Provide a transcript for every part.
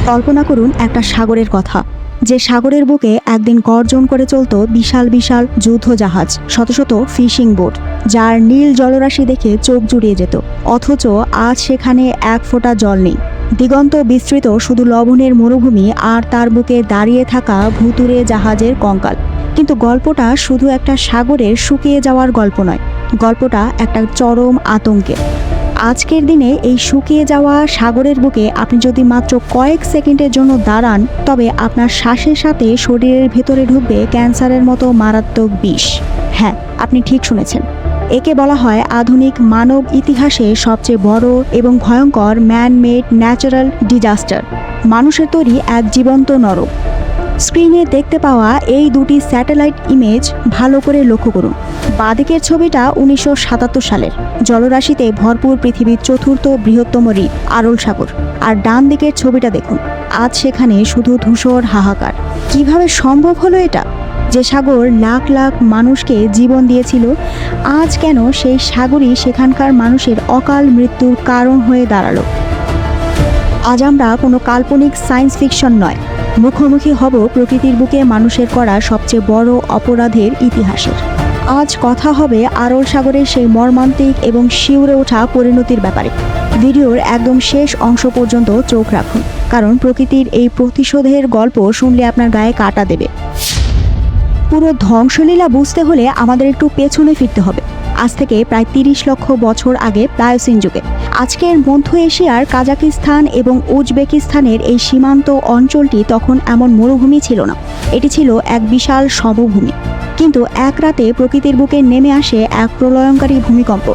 কল্পনা করুন একটা সাগরের কথা, যে সাগরের বুকে একদিন গর্জন করে চলত বিশাল বিশাল যুদ্ধ জাহাজ, শত শত ফিশিং বোট, যার নীল জলরাশি দেখে চোখ জুড়িয়ে যেত। অথচ আজ সেখানে এক ফোঁটা জল নেই। দিগন্ত বিস্তৃত শুধু লবণের মরুভূমি, আর তার বুকে দাঁড়িয়ে থাকা ভুতুড়ে জাহাজের কঙ্কাল। কিন্তু গল্পটা শুধু একটা সাগরের শুকিয়ে যাওয়ার গল্প নয়, গল্পটা একটা চরম আতঙ্কের। আজকের দিনে এই শুকিয়ে যাওয়া সাগরের বুকে আপনি যদি মাত্র কয়েক সেকেন্ডের জন্য দাঁড়ান, তবে আপনার শ্বাসের সাথে শরীরের ভেতরে ঢুকবে ক্যান্সারের মতো মারাত্মক বিষ। হ্যাঁ, আপনি ঠিক শুনেছেন। একে বলা হয় আধুনিক মানব ইতিহাসে সবচেয়ে বড় এবং ভয়ঙ্কর ম্যান মেড ন্যাচারাল ডিজাস্টার, মানুষের তৈরি এক জীবন্ত নরক। স্ক্রিনে দেখতে পাওয়া এই দুটি স্যাটেলাইট ইমেজ ভালো করে লক্ষ্য করুন। বাঁদিকের ছবিটা 1977 সালের, জলরাশিতে ভরপুর পৃথিবীর চতুর্থ বৃহত্তম হ্রদ আরল সাগর। আর ডান দিকের ছবিটা দেখুন, আজ সেখানে শুধু ধূসর হাহাকার। কিভাবে সম্ভব হলো এটা? যে সাগর লাখ লাখ মানুষকে জীবন দিয়েছিল, আজ কেন সেই সাগরই সেখানকার মানুষের অকাল মৃত্যুর কারণ হয়ে দাঁড়ালো? আজ আমরা কোনো কাল্পনিক সায়েন্স ফিকশন নয়, মুখোমুখি হব প্রকৃতির বুকে মানুষের করা সবচেয়ে বড় অপরাধের ইতিহাসের। আজ কথা হবে আরল সাগরের সেই মর্মান্তিক এবং শিউরে ওঠা পরিণতির ব্যাপারে। ভিডিওর একদম শেষ অংশ পর্যন্ত চোখ রাখুন, কারণ প্রকৃতির এই প্রতিশোধের গল্প শুনলে আপনার গায়ে কাঁটা দেবে। পুরো ধ্বংসলীলা বুঝতে হলে আমাদের একটু পেছনে ফিরতে হবে, আজ থেকে প্রায় 30 লক্ষ বছর আগে প্লায়োসিন যুগে। আজকের মধ্য এশিয়ার কাজাকিস্তান এবং উজবেকিস্তানের এই সীমান্ত অঞ্চলটি তখন এমন মরুভূমি ছিল না, এটি ছিল এক বিশাল সমভূমি। কিন্তু এক রাতে প্রকৃতির বুকে নেমে আসে এক প্রলয়ঙ্কারী ভূমিকম্প।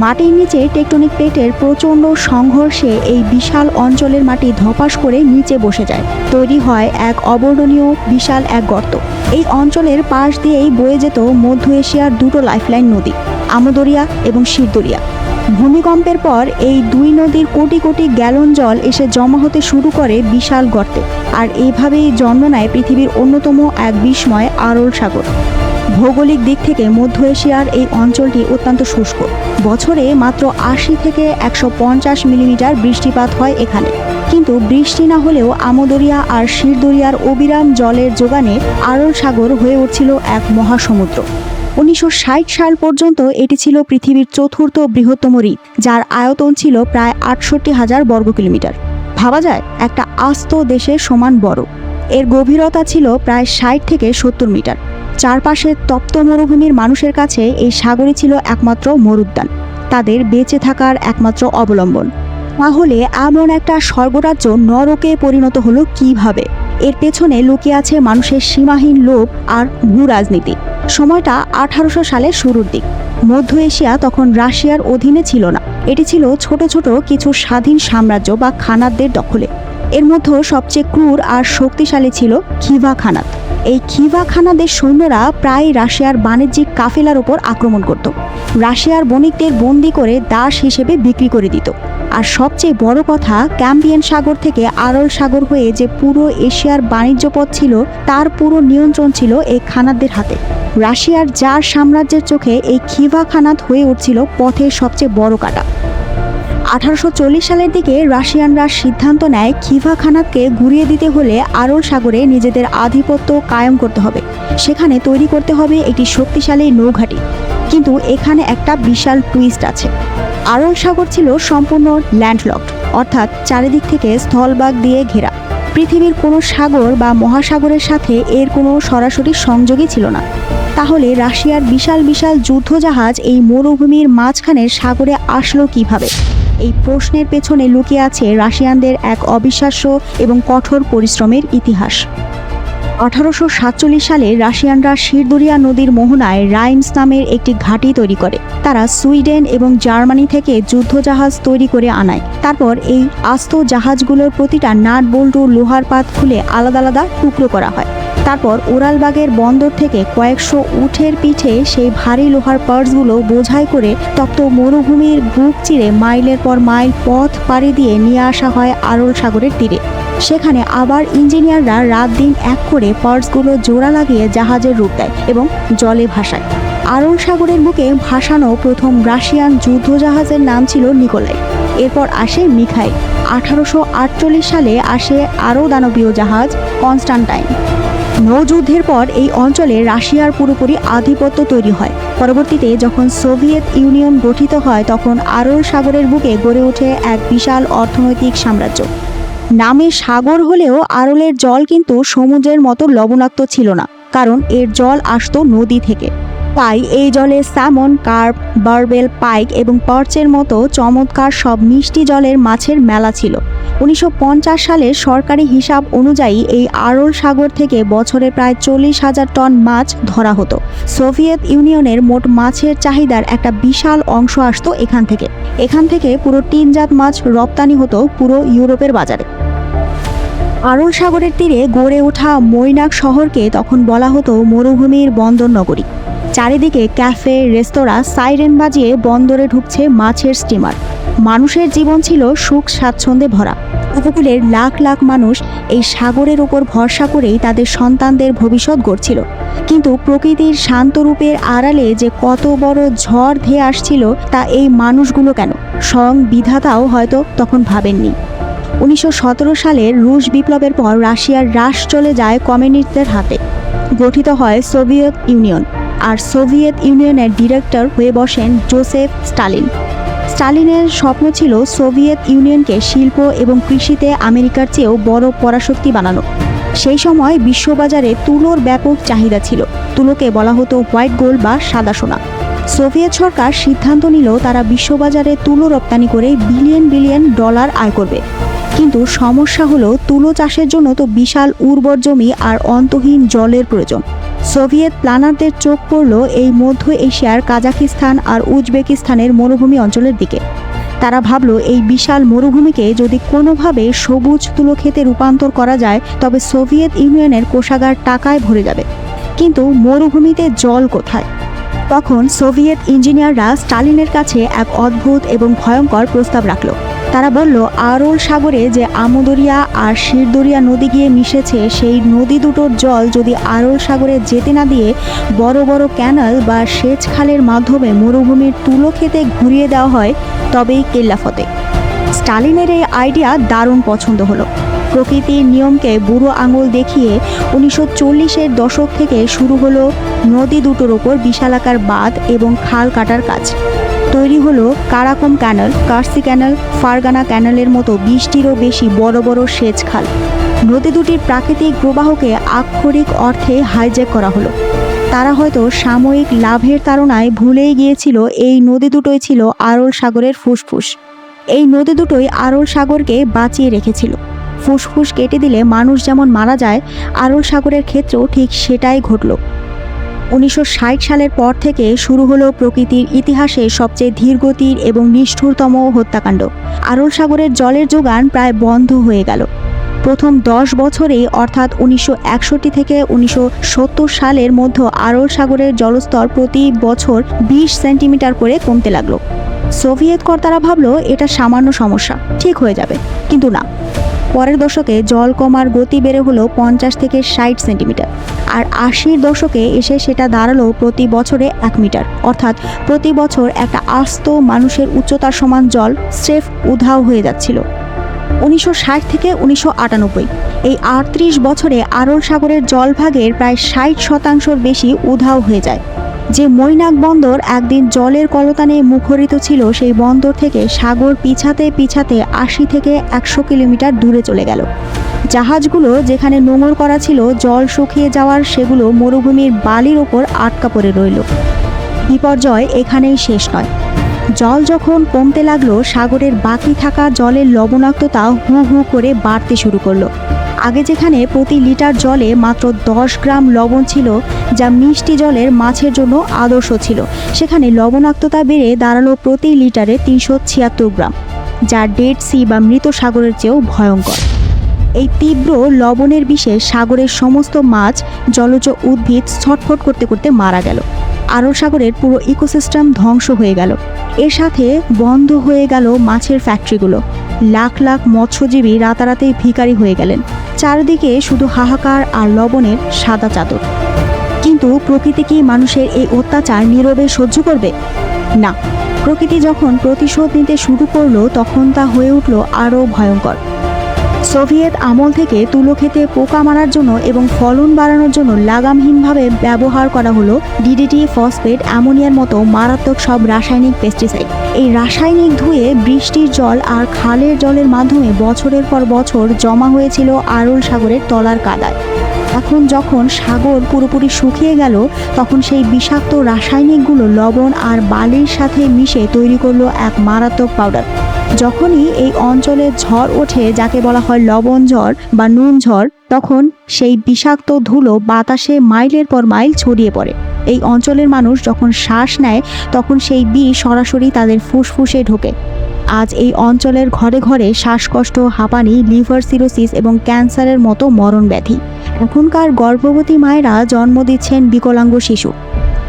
মাটির নিচে টেকটনিক প্লেটের প্রচণ্ড সংঘর্ষে এই বিশাল অঞ্চলের মাটি ধপাস করে নিচে বসে যায়। তৈরি হয় এক অবর্ণনীয় বিশাল এক গর্ত। এই অঞ্চলের পাশ দিয়েই বয়ে যেত মধ্য এশিয়ার দুটো লাইফলাইন নদী, আমদরিয়া এবং শিরদরিয়া। ভূমিকম্পের পর এই দুই নদীর কোটি কোটি গ্যালন জল এসে জমা হতে শুরু করে বিশাল গর্তে, আর এইভাবেই জন্ম নেয় পৃথিবীর অন্যতম এক বিস্ময় আরল সাগর। ভৌগোলিক দিক থেকে মধ্য এশিয়ার এই অঞ্চলটি অত্যন্ত শুষ্ক। বছরে মাত্র 80 থেকে 150 মিলিমিটার বৃষ্টিপাত হয় এখানে। কিন্তু বৃষ্টি না হলেও আমদরিয়া আর শিরদরিয়ার অবিরাম জলের যোগানে আরল সাগর হয়ে উঠছিল এক মহাসমুদ্র। 1960 সাল পর্যন্ত এটি ছিল পৃথিবীর চতুর্থ বৃহত্তম হ্রদ, যার আয়তন ছিল প্রায় 68,000 বর্গ কিলোমিটার। ভাবা যায়, একটা আস্ত দেশের সমান বড়। এর গভীরতা ছিল প্রায় 60 থেকে 70 মিটার। চারপাশের তপ্ত মরুভূমির মানুষের কাছে এই সাগরই ছিল একমাত্র মরুদ্যান, তাদের বেঁচে থাকার একমাত্র অবলম্বন। তাহলে এমন একটা স্বর্গরাজ্য নরকে পরিণত হলো কিভাবে? এর পেছনে লুকিয়ে আছে মানুষের সীমাহীন লোভ আর ভূ রাজনীতি। সময়টা 1800 সালের শুরুর দিক। মধ্য এশিয়া তখন রাশিয়ার অধীনে ছিল না, এটি ছিল ছোট ছোট কিছু স্বাধীন সাম্রাজ্য বা খানাতদের দখলে। এর মধ্যে সবচেয়ে ক্রূর আর শক্তিশালী ছিল খিভা খানাত। এই খিভা খানাদের সৈন্যরা প্রায় রাশিয়ার বাণিজ্যিক কাফেলার উপর আক্রমণ করত, রাশিয়ার বণিকদের বন্দি করে দাস হিসেবে বিক্রি করে দিত। আর সবচেয়ে বড় কথা, ক্যাম্পিয়ান সাগর থেকে আরল সাগর হয়ে যে পুরো এশিয়ার বাণিজ্য পথ ছিল, তার পুরো নিয়ন্ত্রণ ছিল এই খানাতদের হাতে। রাশিয়ার জার সাম্রাজ্যের চোখে এই খিভা খানাত হয়ে উঠছিল পথের সবচেয়ে বড় কাঁটা। 1840 সালের দিকে রাশিয়ানরা সিদ্ধান্ত নেয় খিভা খানাতকে ঘুরিয়ে দিতে হলে আরল সাগরে নিজেদের আধিপত্য কায়েম করতে হবে। সেখানে তৈরি করতে হবে একটি শক্তিশালী নৌঘাঁটি। কিন্তু এখানে একটা বিশাল টুইস্ট আছে। আরল সাগর ছিল সম্পূর্ণ ল্যান্ডলকড, অর্থাৎ চারিদিক থেকে স্থলভাগ দিয়ে ঘেরা। পৃথিবীর কোনো সাগর বা মহাসাগরের সাথে এর কোনো সরাসরি সংযোগই ছিল না। তাহলে রাশিয়ার বিশাল বিশাল যুদ্ধজাহাজ এই মরুভূমির মাঝখানের সাগরে আসলো কিভাবে? এই প্রশ্নের পেছনে লুকিয়ে আছে রাশিয়ানদের এক অবিশ্বাস্য এবং কঠোর পরিশ্রমের ইতিহাস। 1847 সালে রাশিয়ানরা শিরদরিয়া নদীর মোহনায় রাইমস নামের একটি ঘাঁটি তৈরি করে। তারা সুইডেন এবং জার্মানি থেকে যুদ্ধজাহাজ তৈরি করে আনায়। তারপর এই আস্ত জাহাজগুলোর প্রতিটা নাট বল্টু লোহার পাত খুলে আলাদা আলাদা টুকরো করা হয়। তারপর ওরালবাগের বন্দর থেকে কয়েকশো উটের পিঠে সেই ভারী লোহার পার্টসগুলো বোঝাই করে তপ্ত মরুভূমির বুক চিরে মাইলের পর মাইল পথ পাড়ি দিয়ে নিয়ে আসা হয় আরল সাগরের তীরে। সেখানে আবার ইঞ্জিনিয়াররা রাত দিন এক করে পার্টসগুলো জোড়া লাগিয়ে জাহাজের রূপ দেয় এবং জলে ভাসায়। আরল সাগরের বুকে ভাসানো প্রথম রাশিয়ান যুদ্ধজাহাজের নাম ছিল নিকোলাই। এরপর আসে মিখাইল। 1848 সালে আসে আরও দানবীয় জাহাজ কনস্টান্টাইন। নৌযুদ্ধের পর এই অঞ্চলে রাশিয়ার পুরোপুরি আধিপত্য তৈরি হয়। পরবর্তীতে যখন সোভিয়েত ইউনিয়ন গঠিত হয় তখন আরল সাগরের বুকে গড়ে ওঠে এক বিশাল অর্থনৈতিক সাম্রাজ্য। নামে সাগর হলেও আরলের জল কিন্তু সমুদ্রের মতো লবণাক্ত ছিল না, কারণ এর জল আসতো নদী থেকে। তাই এই জলে স্যামন, কার্প, বারবেল, পাইক এবং পার্চের মতো চমৎকার সব মিষ্টি জলের মাছের মেলা ছিল। 1950 সালের সরকারি হিসাব অনুযায়ী এই আরল সাগর থেকে বছরে প্রায় 40,000 টন মাছ ধরা হতো। সোভিয়েত ইউনিয়নের মোট মাছের চাহিদার একটা বিশাল অংশ আসতো এখান থেকে পুরো টিনজাত মাছ রপ্তানি হতো পুরো ইউরোপের বাজারে। আরল সাগরের তীরে গড়ে ওঠা মৈনাক শহরকে তখন বলা হতো মরুভূমির বন্দর নগরী। চারিদিকে ক্যাফে, রেস্তোরাঁ, সাইরেন বাজিয়ে বন্দরে ঢুকছে মাছের স্টিমার। মানুষের জীবন ছিল সুখ স্বাচ্ছন্দ্যে ভরা। উপকূলের লাখ লাখ মানুষ এই সাগরের উপর ভরসা করেই তাদের সন্তানদের ভবিষ্যৎ গড়ছিল। কিন্তু প্রকৃতির শান্ত রূপের আড়ালে যে কত বড় ঝড় ধেয়ে আসছিল তা এই মানুষগুলো কেন স্বয়ং বিধাতাও হয়তো তখন ভাবেননি। 1917 সালের রুশ বিপ্লবের পর রাশিয়ার হ্রাস চলে যায় কমিউনিস্টদের হাতে। গঠিত হয় সোভিয়েত ইউনিয়ন, আর সোভিয়েত ইউনিয়নের ডিরেক্টর হয়ে বসেন জোসেফ স্টালিন। স্টালিনের স্বপ্ন ছিল সোভিয়েত ইউনিয়নকে শিল্প এবং কৃষিতে আমেরিকার চেয়েও বড় পরাশক্তি বানানো। সেই সময় বিশ্ববাজারে তুলোর ব্যাপক চাহিদা ছিল। তুলোকে বলা হতো হোয়াইট গোল্ড বা সাদা সোনা। সোভিয়েত সরকার সিদ্ধান্ত নিল তারা বিশ্ববাজারে তুলো রপ্তানি করে বিলিয়ন বিলিয়ন ডলার আয় করবে। কিন্তু সমস্যা হলো তুলো চাষের জন্য তো বিশাল উর্বর জমি আর অন্তহীন জলের প্রয়োজন। সোভিয়েত প্ল্যানারদের চোখ পড়ল এই মধ্য এশিয়ার কাজাকিস্তান আর উজবেকিস্তানের মরুভূমি অঞ্চলের দিকে। তারা ভাবল এই বিশাল মরুভূমিকে যদি কোনোভাবে সবুজ তুলো ক্ষেতে রূপান্তর করা যায় তবে সোভিয়েত ইউনিয়নের কোষাগার টাকায় ভরে যাবে। কিন্তু মরুভূমিতে জল কোথায়? তখন সোভিয়েত ইঞ্জিনিয়াররা স্টালিনের কাছে এক অদ্ভুত এবং ভয়ঙ্কর প্রস্তাব রাখল। তারা বলল, আরল সাগরে যে আমুদরিয়া আর শিরদরিয়া নদী গিয়ে মিশেছে সেই নদী দুটোর জল যদি আরল সাগরে যেতে না দিয়ে বড় বড় ক্যানাল বা সেচ খালের মাধ্যমে মরুভূমির তুলো খেতে ঘুরিয়ে দেওয়া হয় তবেই কেল্লাফতে। স্টালিনের এই আইডিয়া দারুণ পছন্দ হলো। প্রকৃতির নিয়মকে বুড়ো আঙুল দেখিয়ে 1940-এর দশক থেকে শুরু হলো নদী দুটোর ওপর বিশালাকার বাঁধ এবং খাল কাটার কাজ। তৈরি হলো কারাকম ক্যানাল, কার্সি ক্যানাল, ফারগানা ক্যানালের মতো 20টিরও বেশি বড় বড় সেচ খাল। নদী দুটির প্রাকৃতিক প্রবাহকে আক্ষরিক অর্থে হাইজ্যাক করা হলো। তারা হয়তো সাময়িক লাভের তাড়নায় ভুলেই গিয়েছিল এই নদী দুটোই ছিল আরল সাগরের ফুসফুস। এই নদী দুটোই আরল সাগরকে বাঁচিয়ে রেখেছিল। ফুসফুস কেটে দিলে মানুষ যেমন মারা যায়, আরল সাগরের ক্ষেত্রেও ঠিক সেটাই ঘটল। 1960 সালের পর থেকে শুরু হলো প্রকৃতির ইতিহাসে সবচেয়ে ধীরগতির এবং নিষ্ঠুরতম হত্যাকাণ্ড। আরল সাগরের জলের যোগান প্রায় বন্ধ হয়ে গেল। প্রথম 10 বছরেই অর্থাৎ 1961 থেকে 1970 সালের মধ্যে আরল সাগরের জলস্তর প্রতি বছর 20 সেন্টিমিটার করে কমতে লাগলো। সোভিয়েত কর্তারা ভাবলো এটা সামান্য সমস্যা, ঠিক হয়ে যাবে, কিন্তু না। পরের দশকে জল কমার গতি বেড়ে হলো 50 থেকে 60 সেন্টিমিটার, আর 80-র দশকে এসে সেটা দাঁড়ালো প্রতি বছরে 1 মিটার, অর্থাৎ প্রতি বছর একটা আস্ত মানুষের উচ্চতার সমান জল স্রেফ উধাও হয়ে যাচ্ছিল। 1960 থেকে 1998 এই 38 বছরে আরল সাগরের জলভাগের প্রায় 60% বেশি উধাও হয়ে যায়। যে মৈনাক বন্দর একদিন জলের কলতানে মুখরিত ছিল সেই বন্দর থেকে সাগর পিছাতে পিছাতে 80 থেকে 100 কিলোমিটার দূরে চলে গেল। জাহাজগুলো যেখানে নোঙর করা ছিল জল শুকিয়ে যাওয়ার, সেগুলো মরুভূমির বালির ওপর আটকা পড়ে রইল। বিপর্যয় এখানেই শেষ নয়। জল যখন কমতে লাগলো, সাগরের বাকি থাকা জলের লবণাক্ততা হু হু করে বাড়তে শুরু করলো। আগে যেখানে প্রতি লিটার জলে মাত্র 10 গ্রাম লবণ ছিল, যা মিষ্টি জলের মাছের জন্য আদর্শ ছিল, সেখানে লবণাক্ততা বেড়ে দাঁড়ালো প্রতি লিটারে 376 গ্রাম, যা ডেড সি বা মৃত সাগরের চেয়েও ভয়ঙ্কর। এই তীব্র লবণের বিষে সাগরের সমস্ত মাছ, জলজ উদ্ভিদ ছটফট করতে করতে মারা গেল। আরল সাগরের পুরো ইকোসিস্টেম ধ্বংস হয়ে গেল। এর সাথে বন্ধ হয়ে গেল মাছের ফ্যাক্টরিগুলো। লাখ লাখ মৎস্যজীবী রাতারাতি ভিখারি হয়ে গেলেন। চারদিকে শুধু হাহাকার আর লবণের সাদা চাদর। কিন্তু কিন্তু প্রকৃতি কি মানুষের এই অত্যাচার নীরবে সহ্য করবে? না, প্রকৃতি যখন প্রতিশোধ নিতে শুরু করলো তখন তা হয়ে উঠল আরও ভয়ঙ্কর। সোভিয়েত আমল থেকে তুলো খেতে পোকা মারার জন্য এবং ফলন বাড়ানোর জন্য লাগামহীনভাবে ব্যবহার করা হলো ডিডিটি, ফসফেট, অ্যামোনিয়ার মতো মারাত্মক সব রাসায়নিক পেস্টিসাইড। এই রাসায়নিক ধুয়ে বৃষ্টির জল আর খালের জলের মাধ্যমে বছরের পর বছর জমা হয়েছিল আরল সাগরের তলার কাদায়। এখন যখন সাগর পুরোপুরি শুকিয়ে গেল তখন সেই বিষাক্ত রাসায়নিকগুলো লবণ আর বালির সাথে মিশে তৈরি করলো এক মারাত্মক পাউডার। যখনই এই অঞ্চলে ঝড় ওঠে, যাকে বলা হয় লবণ ঝড় বা নুন ঝড়, তখন সেই বিষাক্ত ধুলো বাতাসে মাইলের পর মাইল ছড়িয়ে পড়ে। এই অঞ্চলের মানুষ যখন শ্বাস নেয় তখন সেই বিষ সরাসরি তাদের ফুসফুসে ঢোকে। আজ এই অঞ্চলের ঘরে ঘরে শ্বাসকষ্ট, হাঁপানি, লিভার সিরোসিস এবং ক্যান্সারের মতো মরণ ব্যাধি। এখনকার গর্ভবতী মায়েরা জন্ম দিচ্ছেন বিকলাঙ্গ শিশু।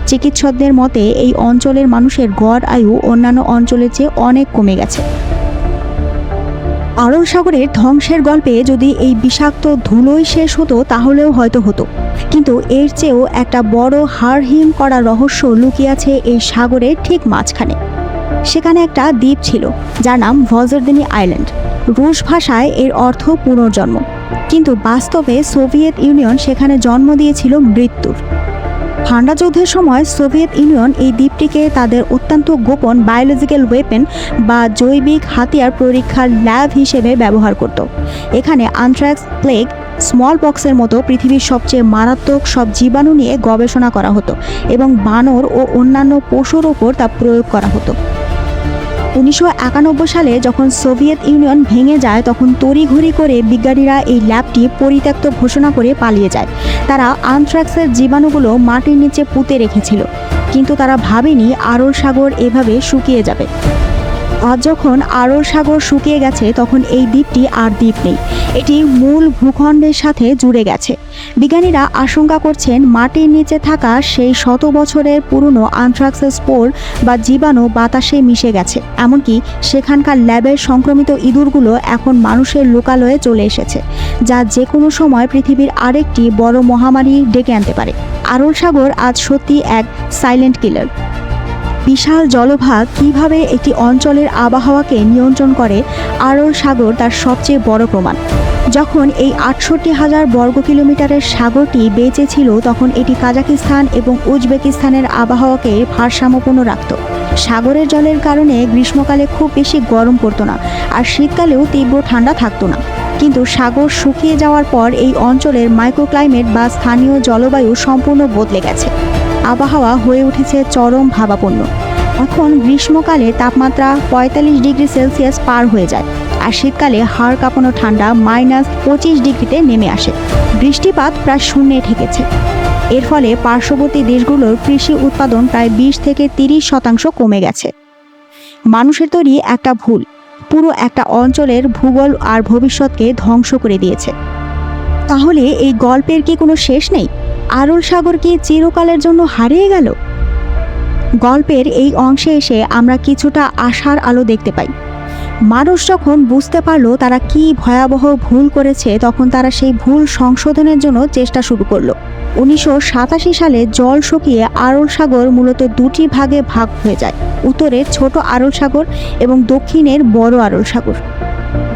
চিকিৎসকদের মতে এই অঞ্চলের মানুষের গড় আয়ু অন্যান্য অঞ্চলের চেয়ে অনেক কমে গেছে। আরল সাগরের ধ্বংসের গল্পে যদি এই বিষাক্ত ধুলোই শেষ হতো তাহলেও হয়তো হতো, কিন্তু এর চেয়েও একটা বড় হাড়হিম করা রহস্য লুকিয়ে আছে এই সাগরের ঠিক মাঝখানে। সেখানে একটা দ্বীপ ছিল যার নাম ভজরদিনী আইল্যান্ড। রুশ ভাষায় এর অর্থ পুনর্জন্ম, কিন্তু বাস্তবে সোভিয়েত ইউনিয়ন সেখানে জন্ম দিয়েছিল মৃত্যুর। ঠান্ডা যুদ্ধের সময় সোভিয়েত ইউনিয়ন এই দ্বীপটিকে তাদের অত্যন্ত গোপন বায়োলজিক্যাল ওয়েপেন বা জৈবিক হাতিয়ার পরীক্ষার ল্যাব হিসেবে ব্যবহার করত। এখানে অ্যানথ্রাক্স, প্লেগ, স্মল পক্সের মতো পৃথিবীর সবচেয়ে মারাত্মক সব জীবাণু নিয়ে গবেষণা করা হতো এবং বানর ও অন্যান্য পশুর ওপর তা প্রয়োগ করা হতো। 1991 সালে যখন সোভিয়েত ইউনিয়ন ভেঙে যায় তখন তড়িঘড়ি করে বিজ্ঞানীরা এই ল্যাবটি পরিত্যক্ত ঘোষণা করে পালিয়ে যায়। তারা অ্যানথ্রাক্সের জীবাণুগুলো মাটির নিচে পুঁতে রেখেছিল, কিন্তু তারা ভাবেনি আরল সাগর এভাবে শুকিয়ে যাবে। আজ যখন আরল সাগর শুকিয়ে গেছে তখন এই দ্বীপটি আর দ্বীপ নেই, এটি মূল ভূখণ্ডের সাথে জুড়ে গেছে। বিজ্ঞানীরা আশঙ্কা করছেন মাটির নিচে থাকা সেই শত বছরের পুরনো অ্যানথ্রাক্সের স্পোর বা জীবাণু বাতাসে মিশে গেছে, এমনকি সেখানকার ল্যাবের সংক্রমিত ইঁদুরগুলো এখন মানুষের লোকালয়ে চলে এসেছে, যা যে কোনো সময় পৃথিবীর আরেকটি বড় মহামারী ডেকে আনতে পারে। আরল সাগর আজ সত্যি এক সাইলেন্ট কিলার। বিশাল জলভাগ কিভাবে একটি অঞ্চলের আবহাওয়াকে নিয়ন্ত্রণ করে, আরল সাগর তার সবচেয়ে বড় প্রমাণ। যখন এই 68,000 বর্গ কিলোমিটারের সাগরটি বেঁচে ছিল তখন এটি কাজাকিস্তান এবং উজবেকিস্তানের আবহাওয়াকে ভারসাম্যপূর্ণ রাখত। সাগরের জলের কারণে গ্রীষ্মকালে খুব বেশি গরম পড়তো না, আর শীতকালেও তীব্র ঠান্ডা থাকতো না। কিন্তু সাগর শুকিয়ে যাওয়ার পর এই অঞ্চলের মাইক্রোক্লাইমেট বা স্থানীয় জলবায়ু সম্পূর্ণ বদলে গেছে। আবহাওয়া হয়ে উঠেছে চরম ভাবাপন্ন। এখন গ্রীষ্মকালে তাপমাত্রা 45 ডিগ্রি সেলসিয়াস পার হয়ে যায়, আর শীতকালে হাড় কাঁপানো ঠান্ডা -25 ডিগ্রিতে নেমে আসে। বৃষ্টিপাত প্রায় শূন্যে ঠেকেছে। এর ফলে পার্শ্ববর্তী দেশগুলোর কৃষি উৎপাদন প্রায় 20 থেকে 30% কমে গেছে। মানুষের তৈরি একটা ভুল পুরো একটা অঞ্চলের ভূগোল আর ভবিষ্যৎকে ধ্বংস করে দিয়েছে। তাহলে এই গল্পের কি কোনো শেষ নেই? আরল সাগর কি চিরকালের জন্য হারিয়ে গেল? গল্পের এই অংশে এসে আমরা কিছুটা আশার আলো দেখতে পাই। মানুষ যখন বুঝতে পারলো তারা কি ভয়াবহ ভুল করেছে তখন তারা সেই ভুল সংশোধনের জন্য চেষ্টা শুরু করলো। 1987 সালে জল শুকিয়ে আরল সাগর মূলত দুটি ভাগে ভাগ হয়ে যায়, উত্তরের ছোট আরল সাগর এবং দক্ষিণের বড় আরল সাগর।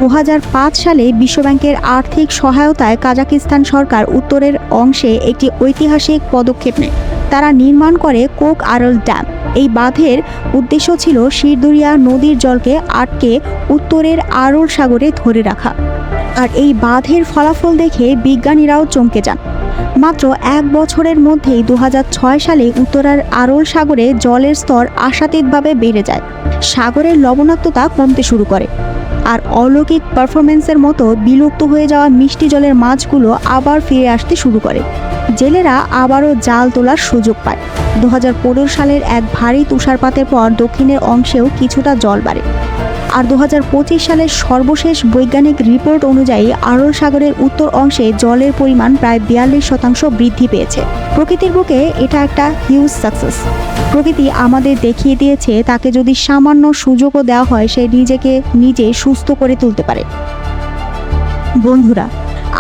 2005 সালে বিশ্বব্যাংকের আর্থিক সহায়তায় কাজাকিস্তান সরকার উত্তরের অংশে একটি ঐতিহাসিক পদক্ষেপ নেয়। তারা নির্মাণ করে কোক আরল ড্যাম। এই বাঁধের উদ্দেশ্য ছিল শিরদুরিয়া নদীর জলকে আটকে উত্তরের আরল সাগরে ধরে রাখা। আর এই বাঁধের ফলাফল দেখে বিজ্ঞানীরাও চমকে যান। মাত্র 1 বছরের মধ্যেই 2006 সালে উত্তরের আরল সাগরে জলের স্তর আশাতীতভাবে বেড়ে যায়। সাগরের লবণাক্ততা কমতে শুরু করে, আর অলৌকিক পারফরমেন্সের মতো বিলুপ্ত হয়ে যাওয়া মিষ্টি জলের মাছগুলো আবার ফিরে আসতে শুরু করে। জেলেরা আবারও জাল তোলার সুযোগ পায়। 2015 সালের এক ভারী তুষারপাতের পর দক্ষিণের অংশেও কিছুটা জল বাড়ে। আর 2025 সালের সর্বশেষ বৈজ্ঞানিক রিপোর্ট অনুযায়ী আরল সাগরের উত্তর অংশে জলের পরিমাণ প্রায় 42% বৃদ্ধি পেয়েছে। প্রকৃতির বুকে এটা একটা হিউজ সাকসেস। প্রকৃতি আমাদের দেখিয়ে দিয়েছে তাকে যদি সামান্য সুযোগও দেওয়া হয় সে নিজেকে নিজে সুস্থ করে তুলতে পারে। বন্ধুরা,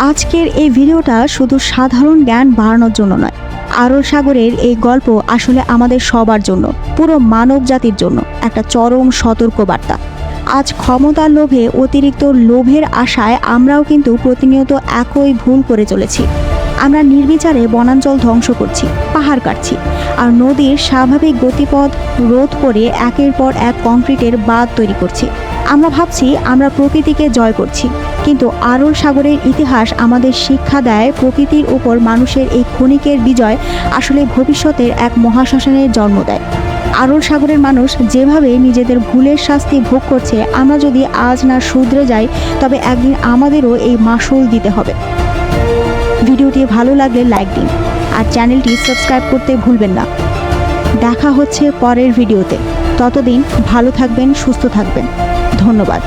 আজকের এই ভিডিওটা শুধু সাধারণ জ্ঞান বাড়ানোর জন্য নয়, আরল সাগরের এই গল্প আসলে আমাদের সবার জন্য, পুরো মানব জাতির জন্য একটা চরম সতর্কবার্তা। আজ ক্ষমতার লোভে, অতিরিক্ত লোভের আশায় আমরাও কিন্তু প্রতিনিয়ত একই ভুল করে চলেছি। আমরা নির্বিচারে বনাঞ্চল ধ্বংস করছি, পাহাড় কাটছি, আর নদীর স্বাভাবিক গতিপথ রোধ করে একের পর এক কংক্রিটের বাঁধ তৈরি করছি। আমরা ভাবছি আমরা প্রকৃতিকে জয় করছি, কিন্তু আরল সাগরের ইতিহাস আমাদের শিক্ষা দেয় প্রকৃতির উপর মানুষের এই ক্ষণিকের বিজয় আসলে ভবিষ্যতের এক মহাশ্মশানের জন্ম দেয়। আরল সাগরের মানুষ যেভাবে নিজেদের ভুলের শাস্তি ভোগ করছে, আমরা যদি আজ না শুধরে যাই তবে একদিন আমাদেরও এই মাসুল দিতে হবে। ভিডিওটি ভালো লাগলে লাইক দিন আর চ্যানেলটি সাবস্ক্রাইব করতে ভুলবেন না। দেখা হচ্ছে পরের ভিডিওতে। ততদিন ভালো থাকবেন, সুস্থ থাকবেন। ধন্যবাদ।